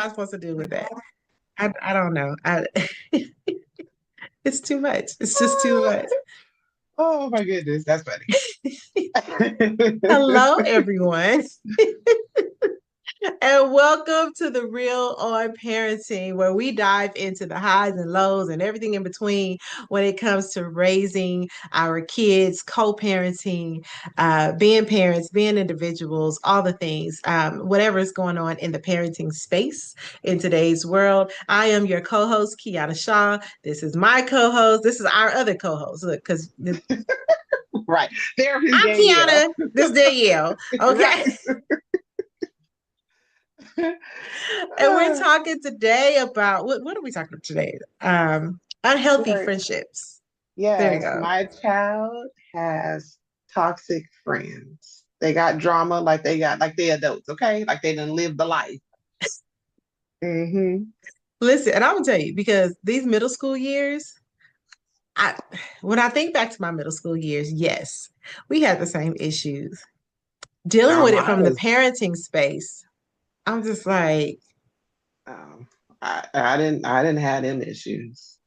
I supposed to do with that? I don't know. It's too much. It's just too much. Oh my goodness, that's funny. Hello, everyone. And welcome to the Real on Parenting, where we dive into the highs and lows and everything in between when it comes to raising our kids, co-parenting, being parents, being individuals, all the things, whatever is going on in the parenting space in today's world. I am your co-host, Kiana Shaw. This is my co-host. This is our other co-host. Look, because Right. Therapist I'm Danielle. Kiana. This is Danielle. Right. Okay. And we're talking today about what are we talking about today? Unhealthy Sure. friendships. There you Yes, go. my child has toxic friends. They got drama like they adults, okay? Like they done lived the life. Hmm. Listen, and I'm gonna tell you because these middle school years, I when I think back to my middle school years, yes, we had the same issues. Dealing Now with it from the mine parenting space, I'm just like, um, I didn't have them issues.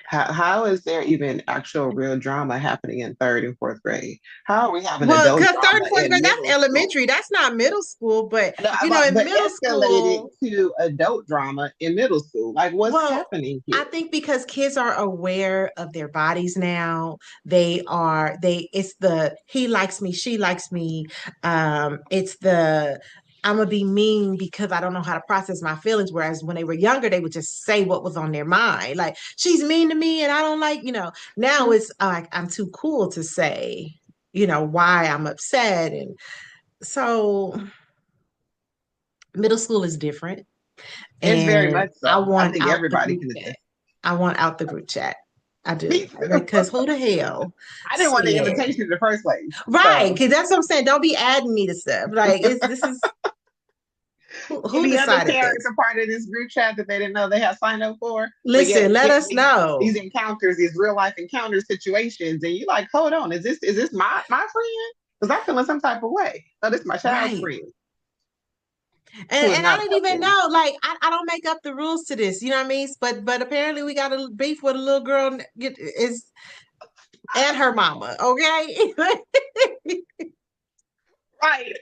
How is there even actual real drama happening in third and fourth grade? How are we having well, adult because third drama and fourth in grade, that's middle school? elementary. That's not middle school, but No, in but middle escalated school, to adult drama in middle school. Like, what's well, happening I here? think because kids are aware of their bodies now, it's the he likes me, she likes me. It's the I'm gonna be mean because I don't know how to process my feelings. Whereas when they were younger, they would just say what was on their mind. Like, she's mean to me and I don't like, now it's like I'm too cool to say, why I'm upset. And so middle school is different. It's very And much I so. I want think out the everybody group can chat. attest. I want out the group chat. I Me do. too. Because who the hell I didn't want the said, invitation in the first place. right? So Because that's what I'm saying. Don't be adding me to stuff. Like, this is who any other decided parents this? are part of this group chat that they didn't know they had signed up for. But Listen, yet let getting us know. these encounters, these real life encounter situations, and you like, hold on, is this my friend? Because I'm feeling some type of way. No, this is my child's Right. friend who is And I not didn't even helping. know, like, I don't make up the rules to this, you know what I mean? But apparently we got a beef with a little girl is and her mama, okay? Right.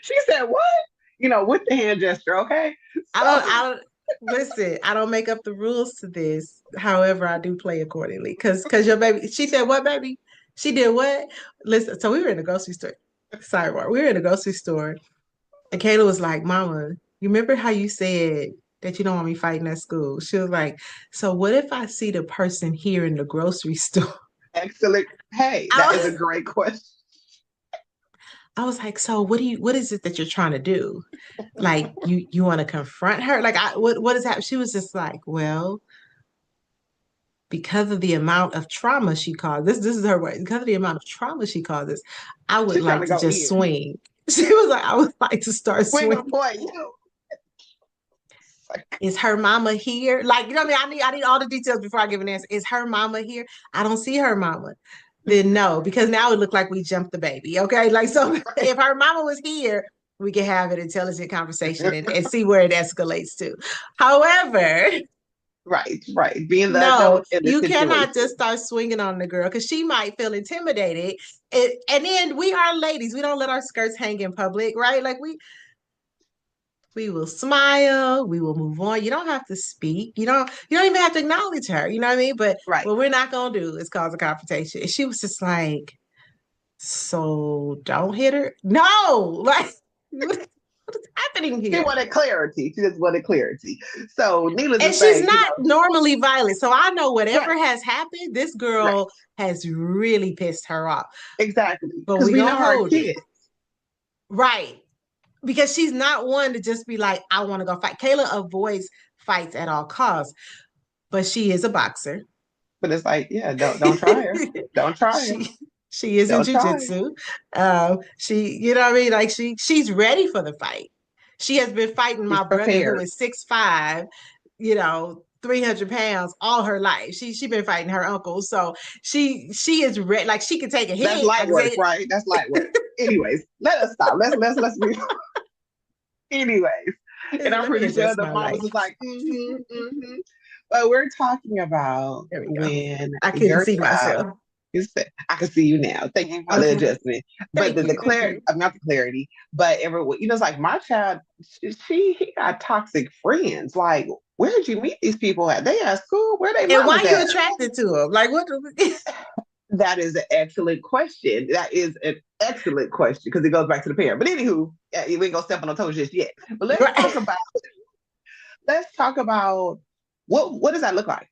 She said, what? With the hand gesture, okay? So I don't listen, I don't make up the rules to this. However, I do play accordingly. Cause your baby, she said what, baby? She did what? Listen, so we were in the grocery store. Sidebar. We were in the grocery store and Kayla was like, Mama, you remember how you said that you don't want me fighting at school? She was like, so what if I see the person here in the grocery store? excellent. Hey, I that is a was, great question. I was like, so what is it that you're trying to do? Like you want to confront her? Like what is happening? She was just like, well, because of the amount of trauma she caused, this is her word, because of the amount of trauma she causes, I would She's trying like to to go just in. swing. She was like, I would like to start Swing on swinging. boy, Is her mama here? Like, you know what I mean? I need all the details before I give an answer. Is her mama here? I don't see her mama. Then no, because now it looked like we jumped the baby. Okay. Like, so if her mama was here, we could have an intelligent conversation and see where it escalates to. However, right. Being the no, adult in the you cannot just situation. start swinging on the girl because she might feel intimidated. And then we are ladies. We don't let our skirts hang in public, right? Like we will smile, we will move on. You don't have to speak. You don't even have to acknowledge her. You know what I mean? But Right. what we're not gonna do is cause a confrontation. And she was just like, so don't hit her. No, like what is happening She here? wanted clarity. She just wanted clarity. So, needless to And she's say, not normally violent. So I know whatever right, has happened, this right, girl has really pissed her off. exactly. But Because we we know gonna our hold it. kids. Right. Because she's not one to just be like, I want to go fight. Kayla avoids fights at all costs, but she is a boxer. But it's like, yeah, don't try her. Don't try her. she she is in Don't try her. jujitsu. She, you know what I mean? Like she's ready for the fight. She has been fighting She's my brother who prepared. is 6'5", 300 pounds all her life. She been fighting her uncle. So she is ready. Like she can take a That's hit. I light can work, say right? That's light work. Anyways, let us stop. Let's move. Anyways, And I'm Let me pretty sure adjust the my mamas light. was like, mm-hmm, mm-hmm. But we're talking about There we go. when I couldn't your see child, myself. you said, I can see you now. Thank you for the Okay. adjustment. But Thank the you. Thank clarity, you. not the clarity, but everyone, it's like my child, he got toxic friends. Like, where did you meet these people at? They at school? Where they And mamas why you at? attracted to him? Like what? That is an excellent question. That is an excellent question because it goes back to the parent. But anywho, we ain't gonna step on no toes just yet. But Right. let's talk about what does that look like?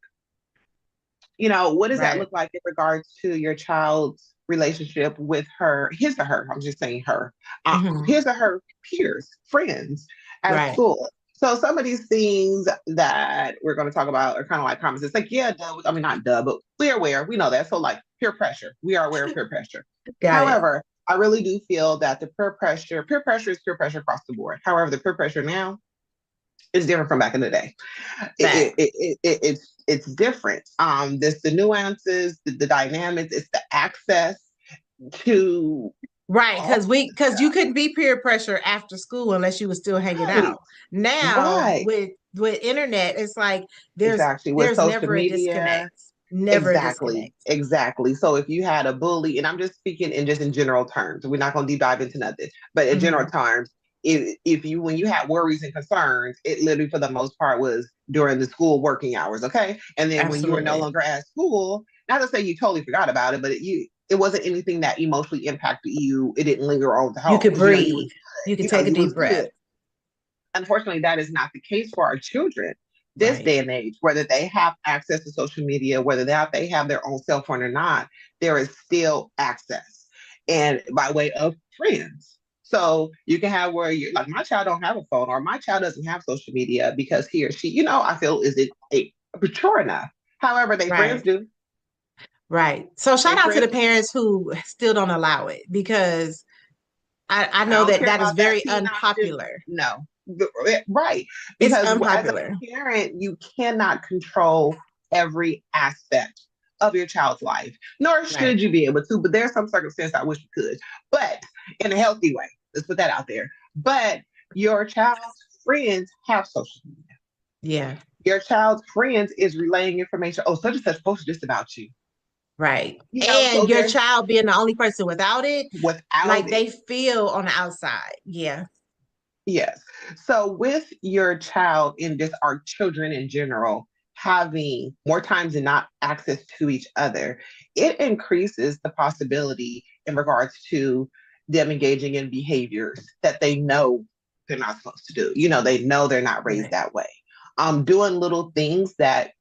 What does that Right. look like in regards to your child's relationship with his or her? I'm just saying her, Hmm. his or her peers, friends at Right. school. So some of these things that we're going to talk about are kind of like comments. It's like, yeah, duh, I mean, not duh, but we're aware. We know that. So like peer pressure, we are aware of peer pressure. Got it. However, I really do feel that the peer pressure is peer pressure across the board. However, the peer pressure now is different from back in the day. Fact. It's different. There's the nuances, the dynamics, it's the access to Right, all because you couldn't be peer pressure after school unless you were still hanging right, out. Now right. with internet, it's like there's Exactly. With there's social never a disconnect. media, Never a exactly, disconnect. exactly. So if you had a bully, and I'm just speaking in general terms, we're not going to deep dive into nothing, but in general Hmm. terms, if you when you had worries and concerns, it literally for the most part was during the school working hours, okay? And then when you were no Absolutely. longer at school, not to say you totally forgot about it, but it wasn't anything that emotionally impacted you. It didn't linger on the You home could because you was breathe. You could take a you was deep breath. good. Unfortunately, that is not the case for our children this Right. day and age. Whether they have access to social media, whether they have their own cell phone or not, there is still access, and by way of friends. So you can have where you like my child don't have a phone or my child doesn't have social media because he or she, I feel is it mature enough. However, they friends Right. do. Right. So They shout out to the friends. parents who still don't allow it because I I know don't that care that is about that very P-notches. unpopular. No, right. It's Because as a unpopular. parent, you cannot control every aspect of your child's life, nor Right. should you be able to. But there's some circumstances I wish you could, but in a healthy way. Let's put that out there. But your child's friends have social media. Yeah. Your child's friends is relaying information. Oh, such and such posted this about you. Right. So And your there's child being the only person without it, without like it. they feel on the outside. Yeah. Yes. So with your child and just our children in general having more times than not access to each other, it increases the possibility in regards to them engaging in behaviors that they know they're not supposed to do. They know they're not raised Right. that way. Doing little things that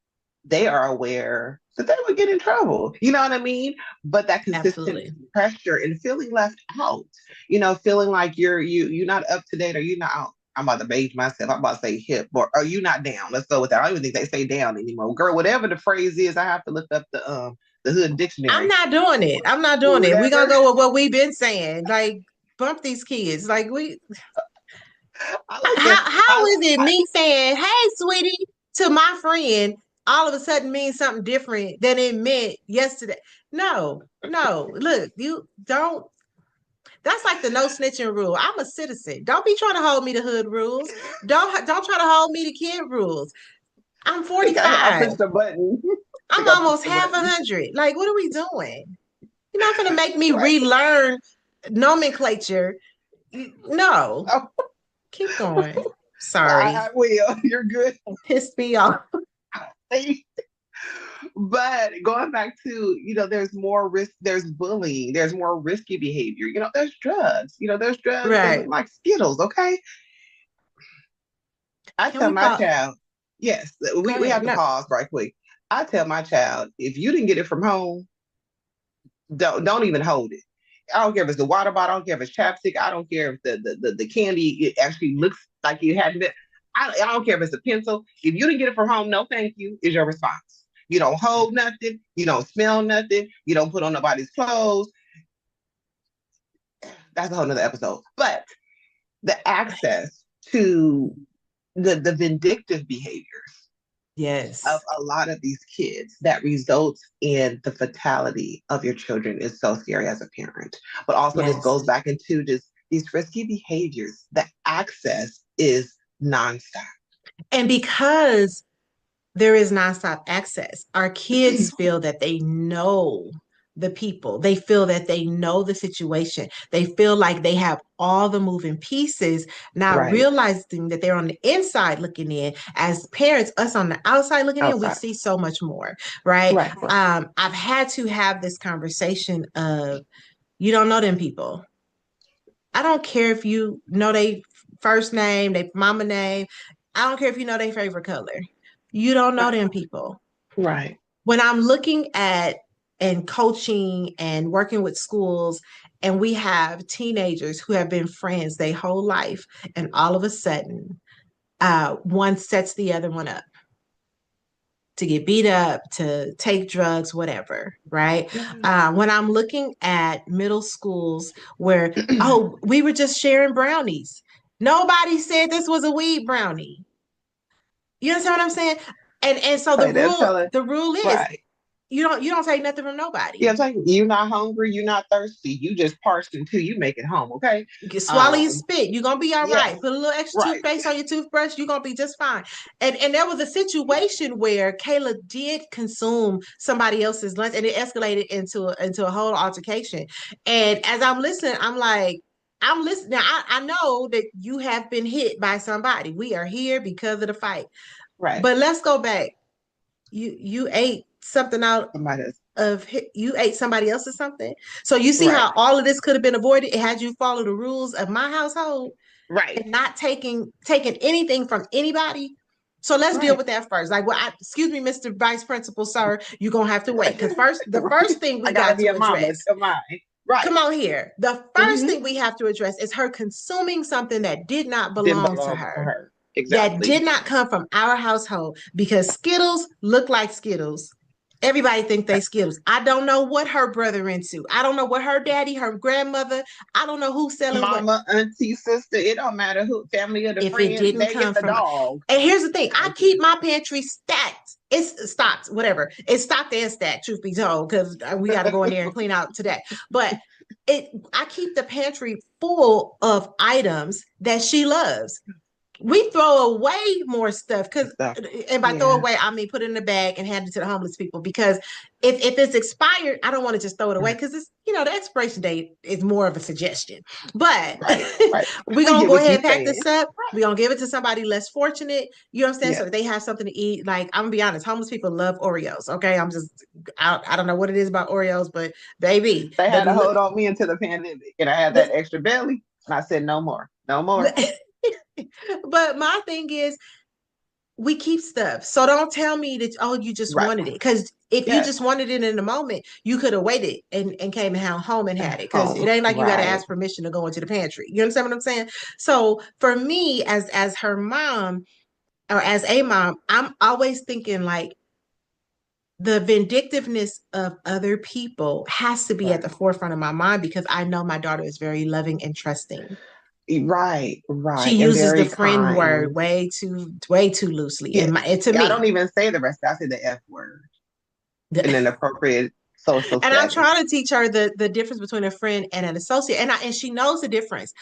they are aware that they would get in trouble. You know what I mean? But that consistent Absolutely. pressure and feeling left out, feeling like you're not up to date or you're not. I'm about to age myself. I'm about to say hip, or are you not down? Let's go with that. I don't even think they say down anymore. Girl, whatever the phrase is, I have to look up the hood I'm dictionary. not doing it. I'm not doing it. We're gonna Whatever. go with what we've been saying. Like bump these kids. Like we I like to how I, is it I me saying, hey sweetie, to my friend all of a sudden means something different than it meant yesterday? No, no. Look, you don't. That's like the no snitching rule. I'm a citizen. Don't be trying to hold me to hood rules. Don't try to hold me to kid rules. I'm think I 45. pushed the button. I I'm think I pushed almost the half a button. hundred. Like, what are we doing? You're not gonna make me Right. relearn nomenclature. No, Oh, keep going. I Sorry, will. You're good. it pissed me off. But going back to, there's more risk, there's bullying, there's more risky behavior, there's drugs, they look Right? like Skittles, okay? I Can tell we my pause? child, yes, Go we ahead. have to No. pause right quick. I tell my child, if you didn't get it from home, don't even hold it. I don't care if it's the water bottle, I don't care if it's chapstick, I don't care if the candy it actually looks like you had it. I don't care if it's a pencil. If you didn't get it from home, no thank you is your response. You don't hold nothing, you don't smell nothing, you don't put on nobody's clothes. That's a whole nother episode. But the access to the vindictive behaviors of Yes. a lot of these kids that results in the fatality of your children is so scary as a parent. But also this Yes. goes back into just these risky behaviors. The access is nonstop. And because there is nonstop access, our kids feel that they know the people. They feel that they know the situation. They feel like they have all the moving pieces, not Right. realizing that they're on the inside looking in. As parents, us on the outside looking in, we Outside. see so much more, right? Right. Right. I've had to have this conversation of, you don't know them people. I don't care if you know their first name, their mama name. I don't care if you know their favorite color. You don't know Right. them people. Right. When I'm looking at and coaching and working with schools, and we have teenagers who have been friends their whole life, and all of a sudden, one sets the other one up to get beat up, to take drugs, whatever, right? Yeah. When I'm looking at middle schools where, oh, we were just sharing brownies. Nobody said this was a weed brownie. You understand what I'm saying? And so the Like they're rule telling, the rule is right. you don't take nothing from Yeah, nobody. I'm saying you're not hungry, you're not thirsty, you just parched until you make it home, okay? You can swallow your Um, spit. You're gonna be all yes, right. Put a little extra right, toothpaste on your toothbrush. You're gonna be just fine. And there was a situation where Kayla did consume somebody else's lunch, and it escalated into a whole altercation. And as I'm listening, I'm like, I'm listening. Now, I know that you have been hit by somebody. We are here because of the fight. right. But let's go back. You ate something out Somebody else, of you ate somebody else's something. So you see right, how all of this could have been avoided had you follow the rules of my household right, and not taking anything from anybody. So let's deal right, with that first. Like, well, excuse me, Mr. Vice Principal, sir, you're gonna have to wait right, because first, the right. first thing I we gotta got be to a mama address. to mine, right. Come on here. The first Mm-hmm. thing we have to address is her consuming something that did not Didn't belong to belong to her, her. that Exactly. did not come from our household because Skittles look like Skittles. Everybody think they Skittles. I don't know what her brother into. I don't know what her daddy, her grandmother. I don't know who's selling what. Mama, auntie, sister, it don't matter who, family or the If it friend, didn't they get come the from, dog. and here's the thing, I Like, keep my pantry stacked. It's stocked, whatever. It's stocked and stacked, truth be told, because we got to go in there and clean out today. But I keep the pantry full of items that she loves. We throw away more stuff because, stuff. and by throw Yeah. away I mean put it in a bag and hand it to the homeless people, because if it's expired I don't want to just throw it away because it's, the expiration date is more of a suggestion. But Right, right. we're We gonna get go what ahead you're and pack saying. this up. Right. We're gonna give it to somebody less fortunate, you understand, so Yeah. that they have something to eat. Like, I'm gonna be honest, homeless people love Oreos. Okay, I don't know what it is about Oreos, but baby, They had a the hold on me until the pandemic, and I had that extra belly, and I said, no more, no more. but my thing is, we keep stuff. So don't tell me that, oh, you just Right. wanted it. Because if you Yes. just wanted it in the moment, you could have waited and came home and had it. Because it Home. ain't like you got to Right. ask permission to go into the pantry. You understand what I'm saying? So for me, as her mom, or as a mom, I'm always thinking like the vindictiveness of other people has to be at Right. the forefront of my mind, because I know my daughter is very loving and trusting. Right. She Right. And uses the very friend word kind. way too loosely. Yeah. And to I me, don't even say the rest. I say the F word in an appropriate social and I'm setting. trying to teach her the difference between a friend and an associate, and she knows the difference.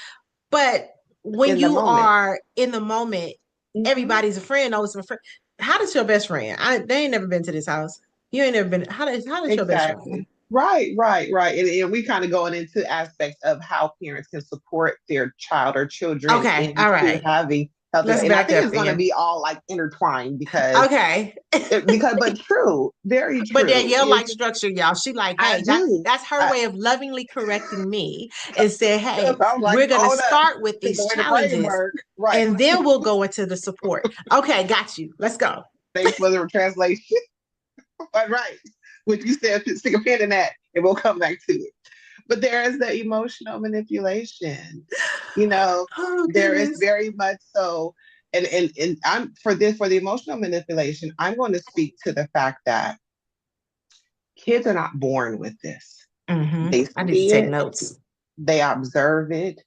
But when In the you moment. are in the moment, Mhm. everybody's a friend, knows a friend. How does your best friend? They ain't never been to this house. You ain't never been. How does your best friend? Exactly. Right, right, right. And we kind of going into aspects of how parents can support their child or children Okay, all into right. having healthy. Let's And I back think up it's going to then. be all like intertwined because Okay. but true, very But true. Danielle Is likes structure, y'all. She like, I hey, that do. that's her I, way of lovingly correcting me and say, yes, hey, I'm like, we're gonna hold up, start with take these away the challenges framework. Right. and then we'll go into the support. Okay, got you. Let's go. Thanks for the translation. But right. What you said, stick a pin in that, and we'll come back to it. But there is the emotional manipulation. You know, Oh there is goodness. very much so. And I'm for this for the emotional manipulation, I'm going to speak to the fact that kids are not born with this. They I need to see take it, notes. they observe it,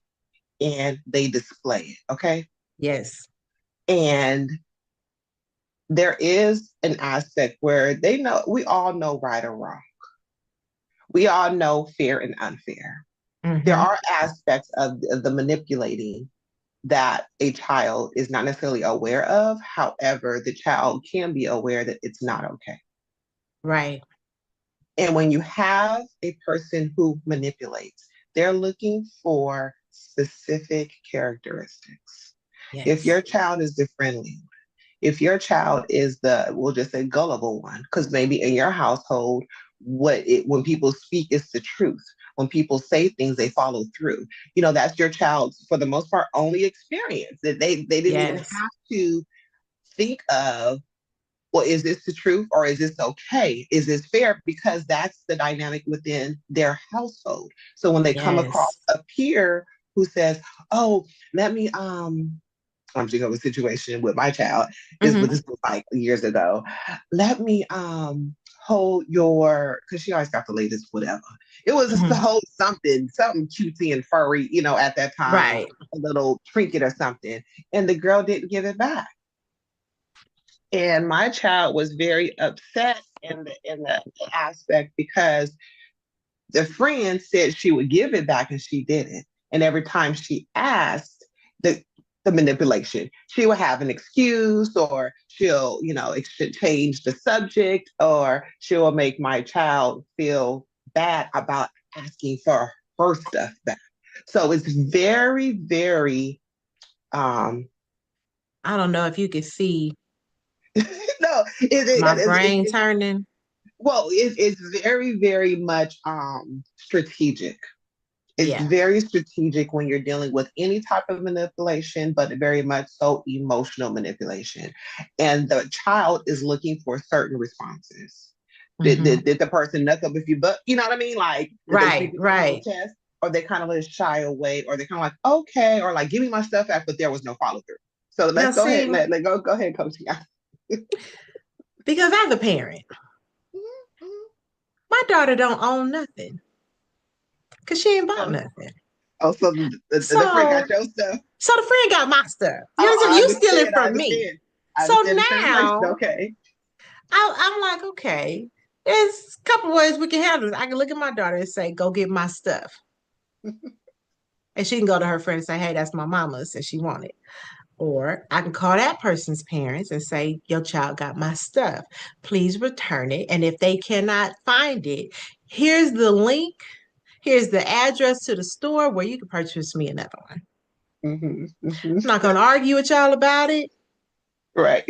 and they display it. Okay. Yes. And there is an aspect where they know we all know right or wrong. We all know fair and unfair. There Mm-hmm. are aspects of the manipulating that a child is not necessarily aware of. However, the child can be aware that it's not okay. Right. And when you have a person who manipulates, they're looking for specific characteristics. If Yes. your child is the friendly, if your child is the, we'll just say gullible one, because maybe in your household, when people speak, it's the truth. When people say things, they follow through. That's your child's, for the most part, only experience. That they didn't even Yes. have to think of, well, is this the truth or is this okay? Is this fair? Because that's the dynamic within their household. So when they come across Yes. a peer who says, "Oh, let me I'm thinking of a situation with my child. This Hmm. was like years ago. Let me hold your, because she always got the latest whatever. It was just to Hmm. hold something cutesy and furry, at that time, Right. a little trinket or something. And the girl didn't give it back. And my child was very upset in the aspect because the friend said she would give it back and she didn't. And every time she asked, the the manipulation, she will have an excuse, or she'll, change the subject, or she'll make my child feel bad about asking for her stuff back. So it's very, very um I don't know if you could see no, my brain turning. it's very, very much strategic. It's Yeah. very strategic when you're dealing with any type of manipulation, but very much so emotional manipulation. And the child is looking for certain responses. Did, Hmm. did, did the person knuck up if you but you know what I mean? Like, did they speak Right. with their whole Right. chest? Or they kind of let shy away, or they kind of like, okay, or like, give me my stuff back, but there was no follow through. So Now, let's go ahead and see, go ahead, Coach. Yeah. because I'm the parent, my daughter don't own nothing because she ain't bought So, nothing. so the friend got So, your stuff. so the friend got my stuff. You Oh, understand? I You stealing understand. I from me. understand. I So understand the translation. now Okay. I'm like, okay, there's a couple ways we can handle this. I can look at my daughter and say, go get my stuff. And she can go to her friend and say, hey, that's my mama, said she wanted. Or I can call that person's parents and say, your child got my stuff. Please return it. And if they cannot find it, here's the link. Here's the address to the store where you can purchase me another one. Hmm. Hmm. I'm not going to argue with y'all about it. Right.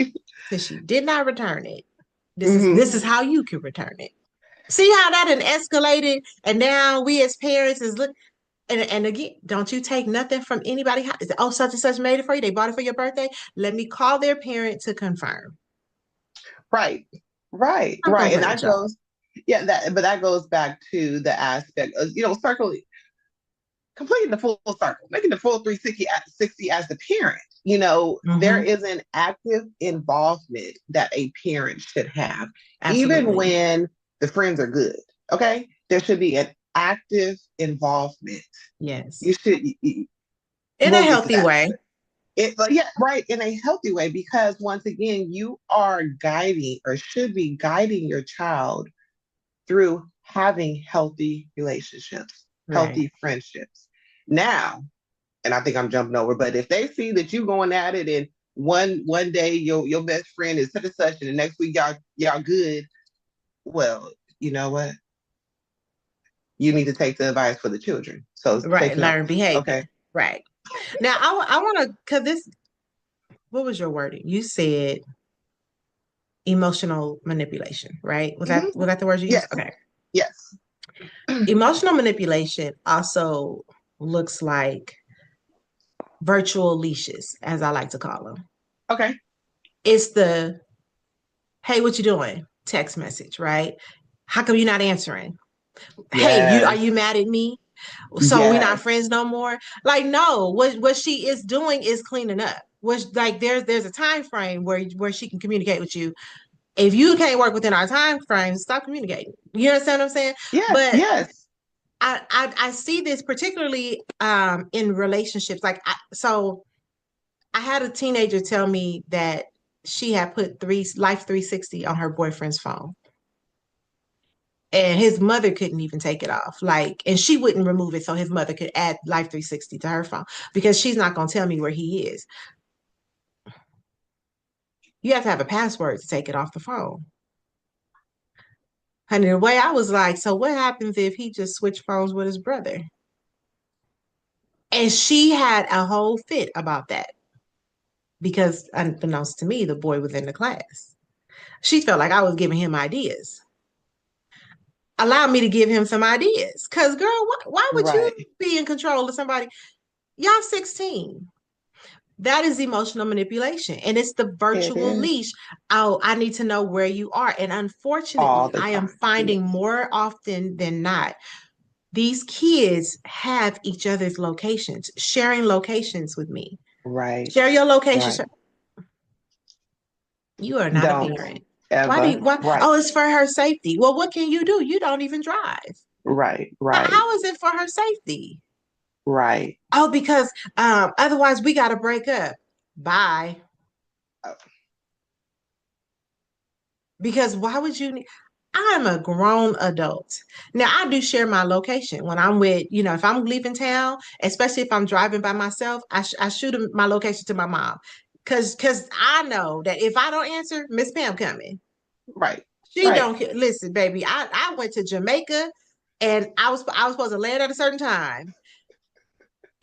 Since she did not return it, this is Hmm. this is how you can return it. See how that had escalated, and now we as parents is look. And again, don't you take nothing from anybody. Oh, such and such made it for you. They bought it for your birthday. Let me call their parent to confirm. Right. Right. I'm gonna Right. And play with that y'all. goes, yeah, that goes back to the aspect of, circle, completing the full circle, making the full 360 as the parent. There Hmm. is an active involvement that a parent should have, even Absolutely. when the friends are good. Okay. There should be an active involvement. Yes. You should, In a we'll get to healthy that. way. Yeah, right, in a healthy way, because once again, you are guiding, or should be guiding, your child through having healthy relationships, Right. healthy friendships. Now, and I think I'm jumping over, but if they see that you going at it, and one day your best friend is such and such, and the next week y'all good, well, you know what? You need to take the advice for the children. So Right. take notes. Learn behavior. Okay. Right. Now I want to, because this, what was your wording? You said emotional manipulation, right? Was Hmm. that the word you used? Yes. Okay. Yes. Emotional manipulation also looks like virtual leashes, as I like to call them. Okay. It's the, hey, what you doing? Text message, right? How come you're not answering? Hey, are Yes. you mad at me? So we not Yes. friends no more? Like, no, what she is doing is cleaning up. Which, like, there's a time frame where she can communicate with you. If you can't work within our time frame, stop communicating. You understand what I'm saying? Yes. But Yes. I see this particularly in relationships. So I had a teenager tell me that she had put three Life 360 on her boyfriend's phone. And his mother couldn't even take it off. Like, and she wouldn't remove it so his mother could add Life 360 to her phone because she's not going to tell me where he is. You have to have a password to take it off the phone. And the way I was like, so what happens if he just switched phones with his brother? And she had a whole fit about that because, unbeknownst to me, the boy was in the class. She felt like I was giving him ideas. Allow me to give him some ideas. Because, girl, why would you Right. be in control of somebody? Y'all 16. That is emotional manipulation. And it's the It virtual is leash. Oh, I need to know where you are. And all unfortunately, the I am time. finding Yes. more often than not, these kids have each other's locations, sharing locations with me. Right. Share your location. Right. You are not a Don't parent. Why do you, ever. why? Right. Oh, it's for her safety. Well, what can you do? You don't even drive. Right. Right. How is it for her safety? Right. Oh, because otherwise we got to break up. Bye. Uh, Because why would you need? I'm a grown adult. Now, I do share my location when I'm with, if I'm leaving town, especially if I'm driving by myself, I shoot my location to my mom. Cause I know that if I don't answer, Miss Pam coming. Right. She Right. don't care. Listen, baby, I went to Jamaica and I was supposed to land at a certain time.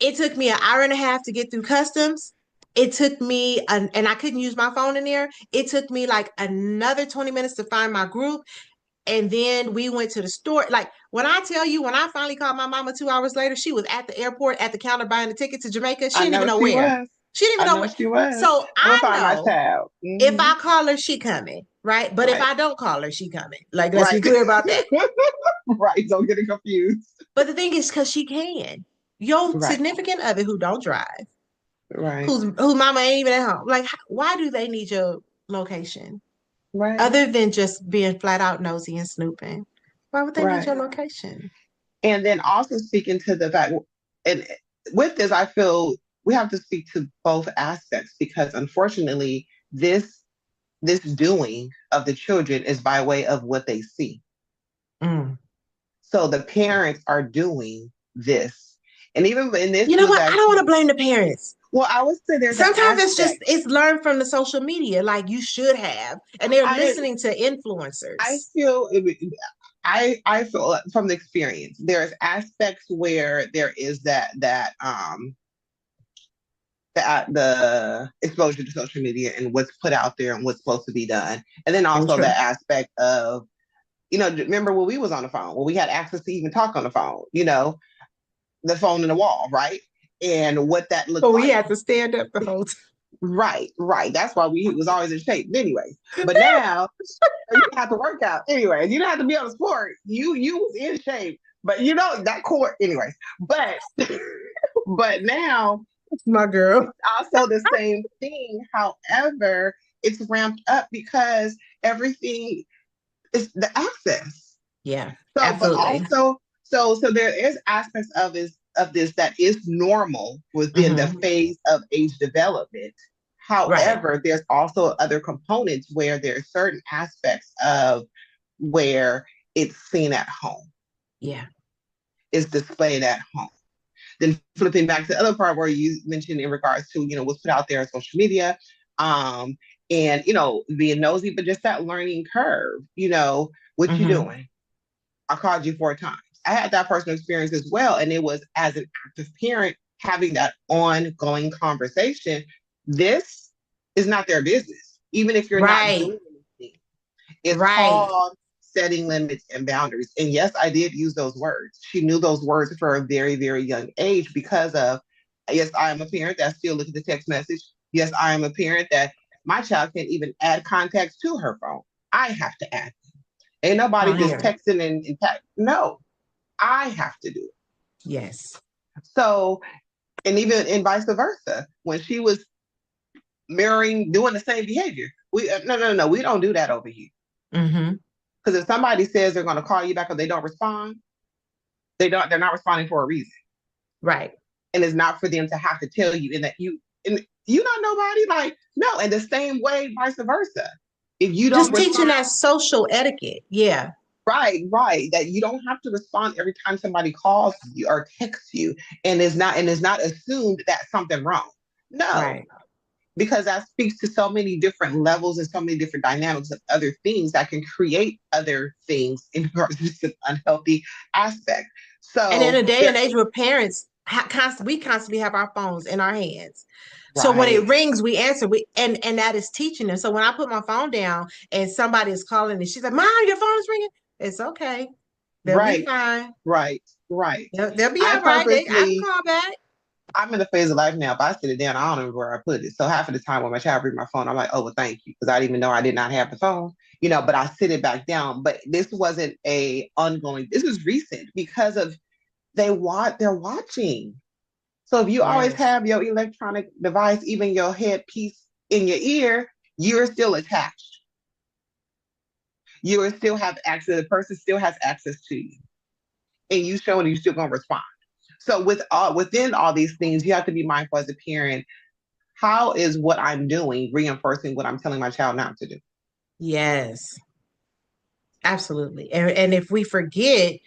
It took me an hour and a half to get through customs. It took me, and I couldn't use my phone in there. It took me like another 20 minutes to find my group. And then we went to the store. Like when I tell you, when I finally called my mama 2 hours later, she was at the airport at the counter buying the ticket to Jamaica. She I didn't even know know she where. was. She didn't even I know know where. she was. So I'm gonna I find my know child. if I call her, she coming, right? But if Right. I don't call her, she coming. Like let's be Right. clear about that. Right. Don't get it confused. But the thing is, because she can. Your Right. significant other who don't drive, Right. whose mama ain't even at home. Like, why do they need your location? Right. Other than just being flat out nosy and snooping. Why would they need Right. your location? And then also speaking to the fact, and with this, I feel we have to speak to both aspects because unfortunately, this doing of the children is by way of what they see. Mm. So the parents are doing this, and even and this You know was what? I don't want to actually blame the parents. well, I would say there's an Sometimes aspect. it's learned from the social media, like you should have, and they're I listening to I influencers. feel I feel from the experience there's aspects where there is the exposure to social media and what's put out there and what's supposed to be done, and then Very also the true. aspect of remember when we was on the phone when we had access to even talk on the phone, the phone in the wall, right? And what that But looked we like. had to stand up the whole Right, right. That's why we was always in shape, anyways. But now you have to work out, anyways. You don't have to be on the sport. You was in shape, but that core, anyways. But but now time. My girl. it's also the same thing. However, it's ramped up because everything is the access. Yeah, So, but absolutely. also, so there is aspects of this that is normal within the Hmm. phase of age development. Right. However, there's also other components where there are certain aspects of where it's seen at home, Yeah. is displayed at home. Then flipping back to the other part where you mentioned in regards to what's put out there on social media, um, and being nosy, but just that learning curve. What you Hmm. doing? I called you 4 times. I had that personal experience as well. And it was as an active parent having that ongoing conversation. This is not their business, even if you're not Right. doing anything. It's Right. called setting limits and boundaries. And yes, I did use those words. She knew those words for a very, very young age because of, yes, I am a parent that still looks at the text message. Yes, I am a parent that my child can't even add contacts to her phone. I have to add. Ain't nobody On just here. texting and no, I have to do it. Yes. So, and even and vice versa, when she was mirroring, doing the same behavior, we no, no, no, we don't do that over here. Hmm. Because if somebody says they're going to call you back or they don't respond, they're not responding for a reason, Right. and it's not for them to have to tell you, and you not nobody like no, and the same way, vice versa. If you don't Just teaching respond, that social etiquette. Yeah. Right, right. That you don't have to respond every time somebody calls you or texts you, and is not assumed that something wrong. No, Right. because that speaks to so many different levels and so many different dynamics of other things that can create other things in regards to an unhealthy aspect. And in So a day there, and age where parents we constantly have our phones in our hands. So when it right, rings, we answer. And that is teaching them. So when I put my phone down and somebody is calling and she's like, "Mom, your phone is ringing." It's okay. They'll be right, fine. right, right. They'll be I all right. I can purposely call back. I'm in the phase of life now. If I sit it down, I don't know where I put it. So half of the time when my child brings my phone, I'm like, oh, well, thank you. Because I didn't even know I did not have the phone, but I sit it back down. But this wasn't a ongoing, this was recent because of they're watching. So if you always Yes. have your electronic device, even your headpiece in your ear, you're still attached. You will still have access, the person still has access to you. And you showing you still gonna respond. So within all these things, you have to be mindful as a parent. How is what I'm doing reinforcing what I'm telling my child not to do? Yes. Absolutely. And if we forget,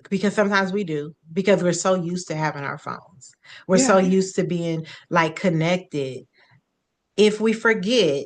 because sometimes we do, because we're so used to having our phones, we're so Yeah, used to being like connected. If we forget,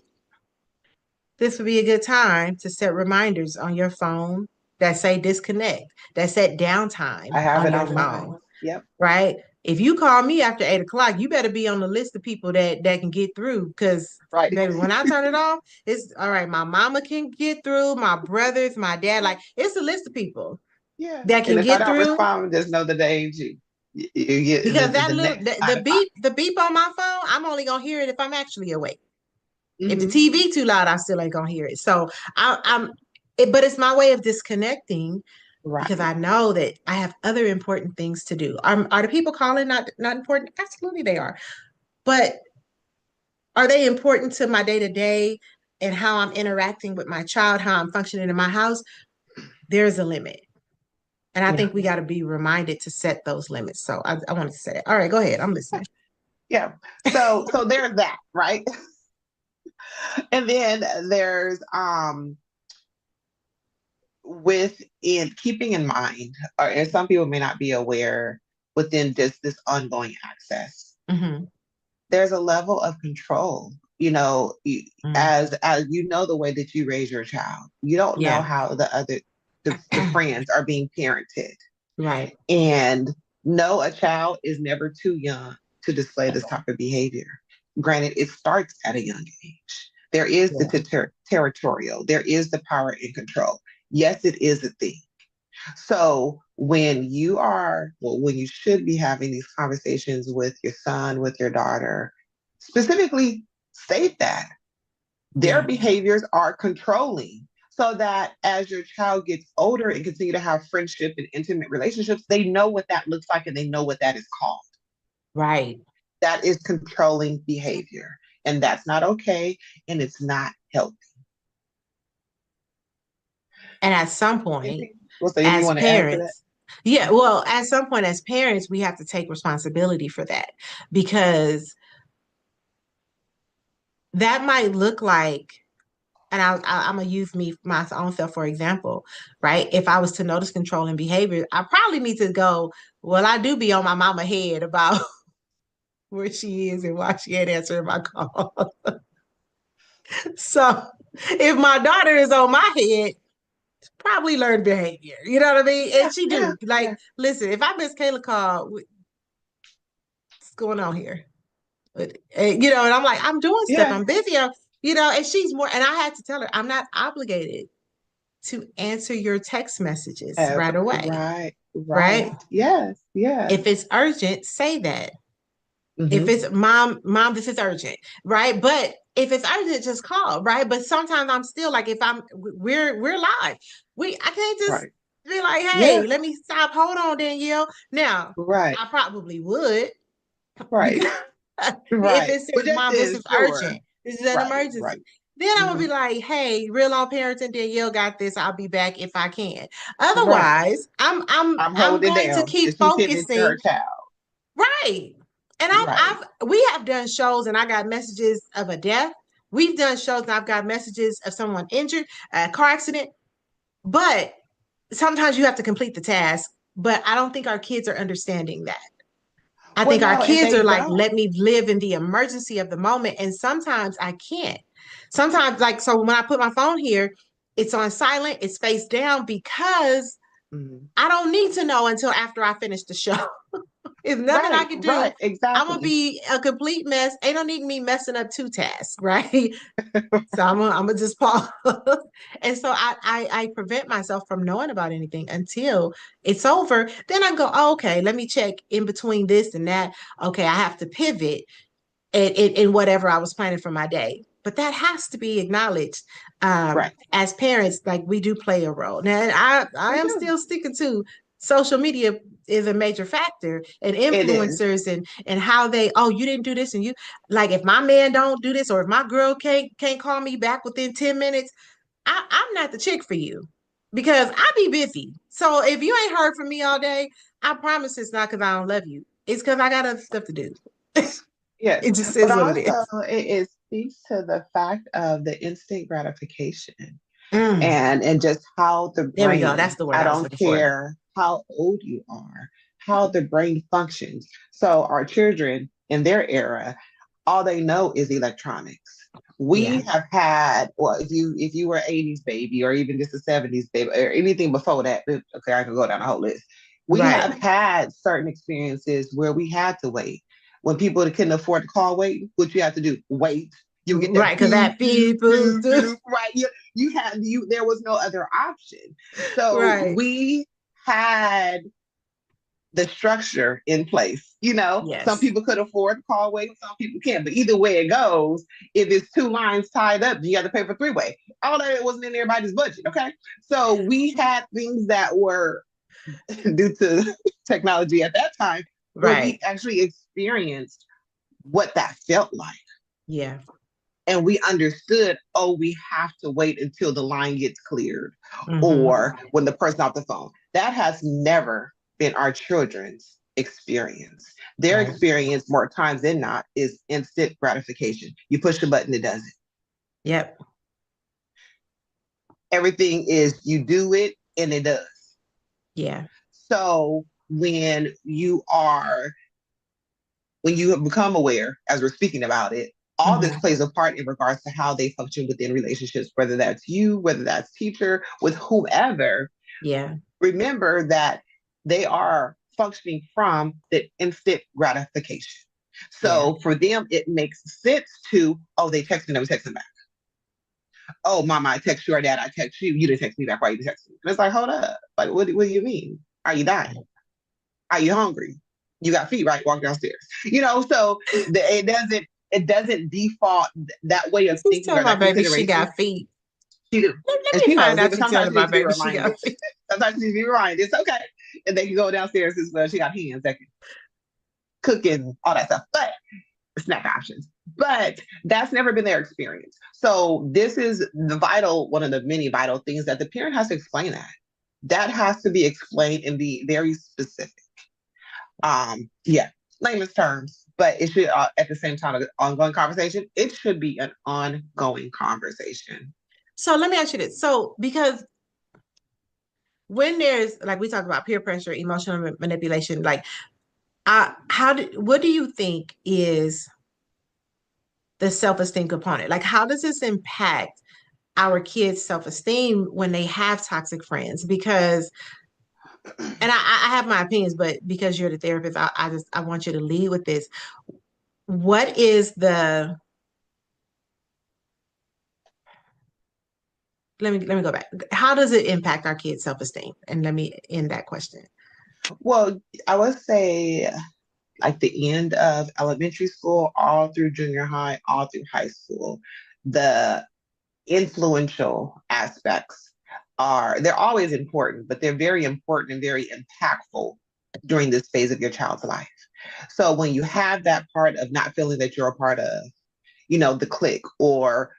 this would be a good time to set reminders on your phone that say disconnect, that set I downtime have on it your on mine. phone, Yep. right? If you call me after 8 o'clock, you better be on the list of people that can get through. Because, Right. baby, when I turn it off, it's all right. My mama can get through, my brothers, my dad, like it's a list of people Yeah. that And can if I get don't through. respond, just know that they ain't you. You get Because the that little next kind of time. the beep on my phone, I'm only gonna hear it if I'm actually awake. If the Hmm. TV too loud, I still ain't gonna hear it. So I'm but it's my way of disconnecting because Right. I know that I have other important things to do. Are the people calling not important? Absolutely they are. But are they important to my day to day and how I'm interacting with my child, how I'm functioning in my house? There's a limit. And I Yeah. think we got to be reminded to set those limits. So I wanted to say it. All right, go ahead. I'm listening. Yeah. So there's that, right? And then there's with in keeping in mind, and some people may not be aware within just this ongoing access, Hmm. there's a level of control. Hmm. As you know the way that you raise your child, you don't know Yeah. how the friends are being parented. Right. And no, a child is never too young to display this type of behavior. Granted, it starts at a young age. There is the Yeah. territorial, there is the power and control. Yes, it is a thing. So when you should be having these conversations with your son, with your daughter, specifically state that their Yeah. behaviors are controlling, so that as your child gets older and continue to have friendship and intimate relationships, they know what that looks like and they know what that is called. Right. That is controlling behavior. And that's not okay. And it's not healthy. And at some point, Anything? Well, so anything you as want to add to that? parents, yeah, well, at some point as parents, we have to take responsibility for that because that might look like, and I'm gonna use me my own self for example, right? If I was to notice controlling behavior, I probably need to go. Well, I do be on my mama head about where she is and why she ain't answering my call. So if my daughter is on my head, probably learned behavior. You know what I mean? Yeah, And she yeah, do. Like, yeah. listen, if I miss Kayla call, what's going on here? And I'm like, I'm doing stuff. Yeah. I'm busy. And she's more. And I had to tell her, I'm not obligated to answer your text messages right away. Right, Right? right. Yes, yes. If it's urgent, say that. If Hmm. it's mom, this is urgent, right? But if it's urgent, just call, right? But sometimes I'm still like, if we're live, I can't just Right. be like, Yeah, hey, let me stop. Hold on, Danielle. Now, right, I probably would right, because if right. it But says, just mom, to this is ensure. urgent, this is an Right, emergency. right. Then I'm gonna Hmm. be like, hey, real on parenting, Danielle got this. I'll be back if I can. Right. Otherwise, I'm I'm holding going to down keep and she's hitting it to her focusing. child. Right. And Right, we have done shows and I got messages of a death. We've done shows and I've got messages of someone injured, a car accident, but sometimes you have to complete the task. But I don't think our kids are understanding that. I Well, think our no, and kids they are like, don't. let me live in the emergency of the moment. And sometimes I can't. Sometimes, like, so when I put my phone here, it's on silent, it's face down because Mhm. I don't need to know until after I finish the show. There's nothing I Right, can do. right, I'm gonna exactly. be a complete mess. They don't need me messing up two tasks, right? So I'm gonna just pause. And so I prevent myself from knowing about anything until it's over. Then I go, oh, okay, let me check in between this and that. Okay, I have to pivot in whatever I was planning for my day. But that has to be acknowledged. Right. As parents, like we do play a role. Now, I We am do. still sticking to social media is a major factor and It is. influencers and how they, oh, you didn't do this and you like if my man don't do this or if my girl can't call me back within 10 minutes, I'm not the chick for you because I be busy. So if you ain't heard from me all day, I promise it's not because I don't love you. It's because I got other stuff to do. Yes. It just But is what it also, is. it speaks to the fact of the instant gratification Mm, and just how the there we go. That's brain, the word I I was don't looking for. care how old you are, how the brain functions. So our children in their era, all they know is electronics. Yeah. We have had, well, if you were 80s baby or even just a 70s baby or anything before that, okay, I can go down the whole list. We Right. have had certain experiences where we had to wait. When people couldn't afford to call wait, what you have to do, wait. You get that Right. Because pew that pew people pew do. pew, right? You had you. There was no other option. So Right. we had the structure in place. Some Yes. people could afford to call wait, some people can't. But either way it goes, if it's two lines tied up, you have to pay for three-way. All that it wasn't in everybody's budget. Okay, so we had things that were due to technology at that time where we Right. actually experienced what that felt like. Yeah. And we understood, oh, we have to wait until the line gets cleared Hmm. or when the person off the phone. That has never been our children's experience. Their Right. experience, more times than not, is instant gratification. You push the button, it does it. Yep. Everything is you do it and it does. Yeah. So when you have become aware, as we're speaking about it, all this Hmm. plays a part in regards to how they function within relationships, whether that's you, whether that's teacher, with whomever. Yeah. Remember that they are functioning from the instant gratification. Yeah. So for them, it makes sense to, oh, they text me, let me text them back. Oh, mama, I text you, or dad, I text you. You didn't text me back. Why you text me? And it's like, hold up. Like, what do you mean? Are you dying? Are you hungry? You got feet, right? Walk downstairs. So it doesn't default that way of She's thinking telling or my that baby she consideration. got feet. She do, Let and me she find knows it. out But you sometimes telling she my needs to be baby she got reminded. feet. Sometimes she needs to be reminded. It's okay, and they can go downstairs as well. She got hands that can cook and all that stuff, but snack options. But that's never been their experience. So this is one of the many vital things that the parent has to explain that. That has to be explained and be very specific. Yeah, layman's terms, but it should at the same time an ongoing conversation. It should be an ongoing conversation. So let me ask you this. So because when there's like we talked about peer pressure, emotional manipulation, like what do you think is the self-esteem component? Like how does this impact our kids' self-esteem when they have toxic friends? Because and I have my opinions, but because you're the therapist, I want you to lead with this. What is the let me go back. How does it impact our kids' self-esteem? And let me end that question. Well, I would say like the end of elementary school, all through junior high, all through high school, the influential aspects they're always important, but they're very important and very impactful during this phase of your child's life. So when you have that part of not feeling that you're a part of, the clique or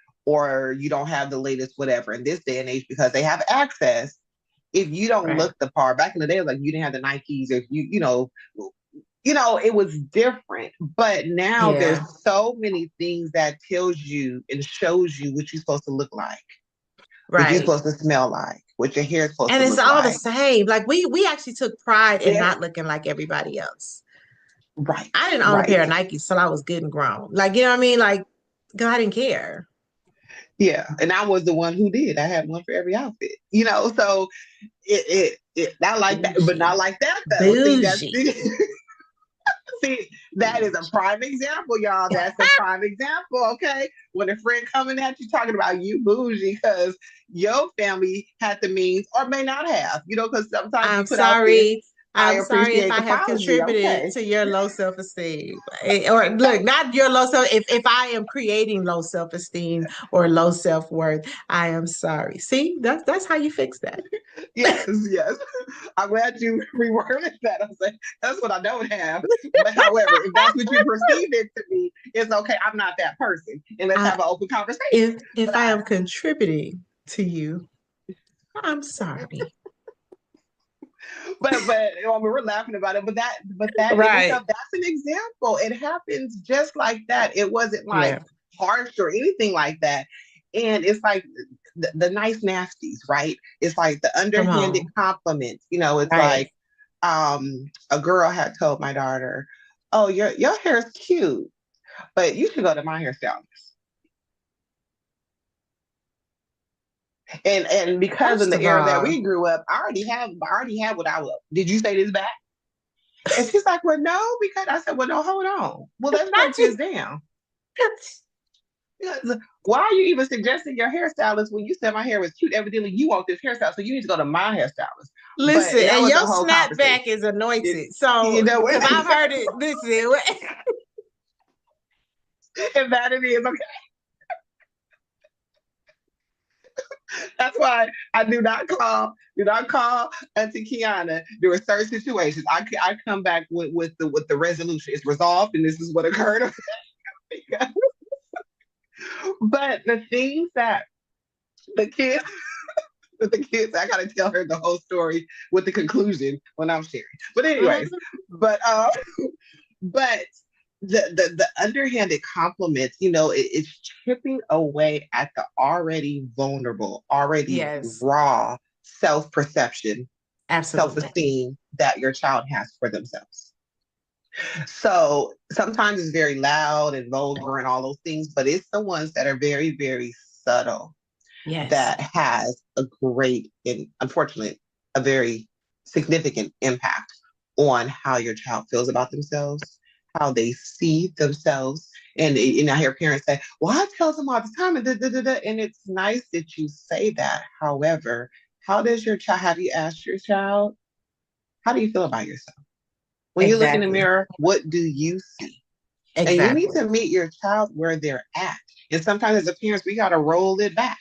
you don't have the latest whatever in this day and age because they have access. If you don't Right. look the part, back in the day, like you didn't have the Nikes, or you know, it was different. But now there's Yeah, so many things that tells you and shows you what you're supposed to look like, what you're right. supposed to smell like, what your hair is supposed And to it's look all the like. same. Like we actually took pride in Yeah, not looking like everybody else. right, I didn't own a right. pair of Nikes till I was good and grown. Like, you know what I mean? Like, because I didn't care. Yeah. And I was the one who did. I had one for every outfit. So it not like that, but not Bougie. like that though. Bougie. See, that is a prime example, y'all. That's a prime example, okay? When a friend coming at you talking about you bougie because your family had the means or may not have, because sometimes I'm you put out there, sorry. I I'm sorry if appreciate I the have apology, contributed okay? to your low self-esteem. Or look, not your low self. If I am creating low self-esteem or low self-worth, I am sorry. See, that's how you fix that. Yes, yes. I'm glad you reworded that. I'm saying that's what I don't have. But however, if that's what you perceive it to be, it's okay. I'm not that person, and let's I have an open conversation. if But I am contributing to you, I'm sorry. we were laughing about it. But that in Right. itself, that's an example. It happens just like that. It wasn't like Yeah. harsh or anything like that. And it's like the nice nasties, right? It's like the Come underhanded on. compliments. It's Right. like a girl had told my daughter, "Oh, your hair is cute, but you should go to my hairstylist." And because in First the of era that all, we grew up, I already have what I will. Did you say this back? And she's like, "Well, no," because I said, "Well, no, hold on. Well, let's not break this just down. Because why are you even suggesting your hairstylist when you said my hair was cute? Evidently, you want this hairstyle, so you need to go to my hairstylist." But listen, that and was your a whole snapback conversation. is It, anointed. you So know, if I've heard it, listen, and that it is okay. That's why I do not call Auntie Kiana during certain situations. I come back with the resolution. It's resolved, and this is what occurred. But the things that the kids I gotta tell her the whole story with the conclusion when I'm sharing. But anyways, Mhm. but but the underhanded compliments, it's chipping away at the already vulnerable, already Yes, raw self perception, self absolutely. esteem that your child has for themselves. So sometimes it's very loud and vulgar and all those things, but it's the ones that are very, very subtle Yes, that has a great and unfortunately a very significant impact on how your child feels about themselves, how they see themselves. And I hear parents say, "Well, I tell them all the time," and and it's nice that you say that. However, how does your child? Have you asked your child, how do you feel about yourself? When you look in the exactly. mirror, what do you see? And you need Exactly. to meet your child where they're at. And sometimes as a parents, we got to roll it back